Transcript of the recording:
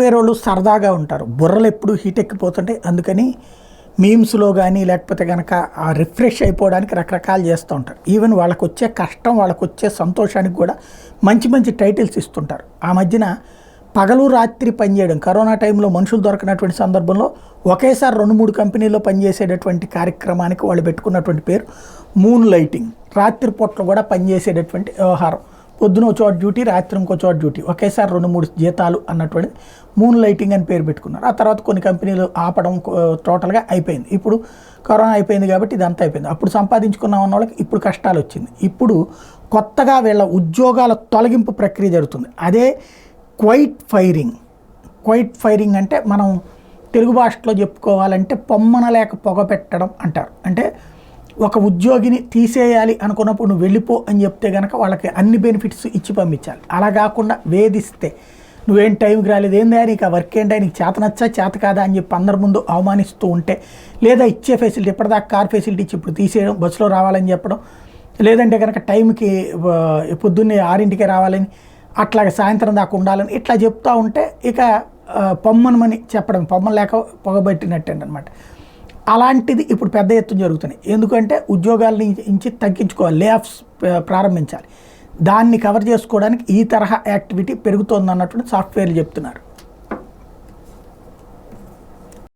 Software వాళ్ళు సరదాగా ఉంటారు, బుర్రలు ఎప్పుడు హీట్ ఎక్కిపోతుంటాయి. అందుకని మీమ్స్లో కానీ లేకపోతే కనుక ఆ రిఫ్రెష్ అయిపోవడానికి రకరకాలు చేస్తూ ఉంటారు. ఈవెన్ వాళ్ళకు వచ్చే కష్టం, వాళ్ళకు వచ్చే సంతోషానికి కూడా మంచి మంచి టైటిల్స్ ఇస్తుంటారు. ఆ మధ్యన పగలు రాత్రి పనిచేయడం, కరోనా టైంలో మనుషులు దొరకనటువంటి సందర్భంలో ఒకేసారి 2-3 కంపెనీల్లో పనిచేసేటటువంటి కార్యక్రమానికి వాళ్ళు పెట్టుకున్నటువంటి పేరు మూన్ లైటింగ్. రాత్రి పూటలు కూడా పనిచేసేటటువంటి వ్యవహారం. పొద్దున ఒక చోట డ్యూటీ, రాత్రి ఇంకో చోట డ్యూటీ, ఒకేసారి 2-3 జీతాలు అన్నటువంటిది మూన్ లైటింగ్ అని పేరు పెట్టుకున్నారు. ఆ తర్వాత కొన్ని కంపెనీలు ఆపడం టోటల్గా అయిపోయింది. ఇప్పుడు కరోనా అయిపోయింది కాబట్టి ఇదంతా అయిపోయింది. అప్పుడు సంపాదించుకున్నాం అన్న వాళ్ళకి ఇప్పుడు కష్టాలు వచ్చింది. ఇప్పుడు కొత్తగా వీళ్ళ ఉద్యోగాల తొలగింపు ప్రక్రియ జరుగుతుంది. అదే క్వైట్ ఫైరింగ్. క్వైట్ ఫైరింగ్ అంటే మనం తెలుగు భాషలో చెప్పుకోవాలంటే పొమ్మనలేక పొగ పెట్టడం అంటారు. అంటే ఒక ఉద్యోగిని తీసేయాలి అనుకున్నప్పుడు నువ్వు వెళ్ళిపో అని చెప్తే కనుక వాళ్ళకి అన్ని బెనిఫిట్స్ ఇచ్చి పంపించాలి. అలా కాకుండా వేధిస్తే నువ్వేం టైంకి రాలేదు, ఏందా నీకు ఆ వర్క్ ఏంటో, నీకు చేత నచ్చా చేత కాదా అని చెప్పి అందరి ముందు అవమానిస్తూ ఉంటే, లేదా ఇచ్చే ఫెసిలిటీ ఇప్పటిదాకా కార్ ఫెసిలిటీ ఇచ్చి ఇప్పుడు తీసేయడం, బస్సులో రావాలని చెప్పడం, లేదంటే కనుక టైంకి పొద్దున్నే 6ంటికే రావాలని, అట్లాగే సాయంత్రం దాకా ఉండాలని ఇట్లా చెప్తూ ఉంటే ఇక పొమ్మనమని చెప్పడం, పొమ్మన లేక పొగబెట్టినట్టే అనమాట. అలాంటిది ఇప్పుడు పెద్ద ఎత్తున జరుగుతున్నాయి. ఎందుకంటే ఉద్యోగాల నుంచి తగ్గించుకోవాలి, లే ఆఫ్స్ ప్రారంభించాలి. దాన్ని కవర్ చేసుకోవడానికి ఈ తరహా యాక్టివిటీ పెరుగుతోంది అన్నటువంటి సాఫ్ట్వేర్లు చెప్తున్నారు.